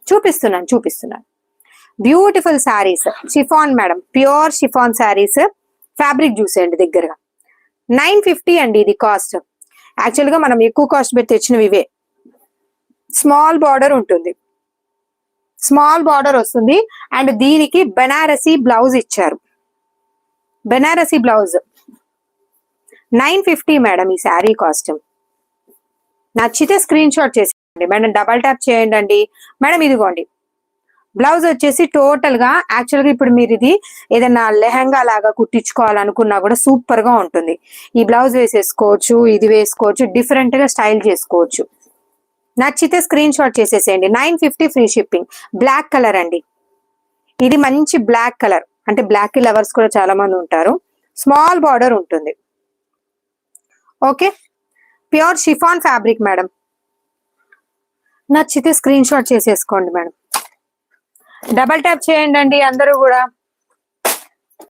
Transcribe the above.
చూపిస్తున్నాను. Beautiful saris, chiffon madam, pure chiffon saris, fabric చూసేయండి దగ్గరగా. 950 అండి ఇది కాస్ట్. యాక్చువల్ గా మనం ఎక్కువ కాస్ట్ పెట్టి తెచ్చినవి ఇవే. స్మాల్ బార్డర్ ఉంటుంది, స్మాల్ బార్డర్ వస్తుంది. అండ్ దీనికి బెనారసీ బ్లౌజ్ ఇచ్చారు. బెనారసీ బ్లౌజ్ 950 మేడం ఈ శారీ కాస్ట్. నచ్చితే స్క్రీన్ షాట్ చేసేయండి మేడం, డబల్ ట్యాప్ చేయండి మేడం. ఇదిగోండి బ్లౌజ్ వచ్చేసి టోటల్ గా. యాక్చువల్ గా ఇప్పుడు మీరు ఇది ఏదైనా లెహంగా లాగా కుట్టించుకోవాలనుకున్నా కూడా సూపర్ గా ఉంటుంది. ఈ బ్లౌజ్ వేసేసుకోవచ్చు, ఇది వేసుకోవచ్చు, డిఫరెంట్ గా స్టైల్ చేసుకోవచ్చు. నచ్చితే స్క్రీన్ షాట్ చేసేసేయండి. 950 ఫ్రీ షిప్పింగ్. బ్లాక్ కలర్ అండి, ఇది మంచి బ్లాక్ కలర్. అంటే బ్లాక్ లవర్స్ కూడా చాలా మంది ఉంటారు. స్మాల్ బార్డర్ ఉంటుంది. Okay, pure chiffon fabric madam. నచ్చితే స్క్రీన్ షాట్ చేసేసుకోండి మేడం, డబల్ ట్యాప్ చేయండి అందరూ కూడా.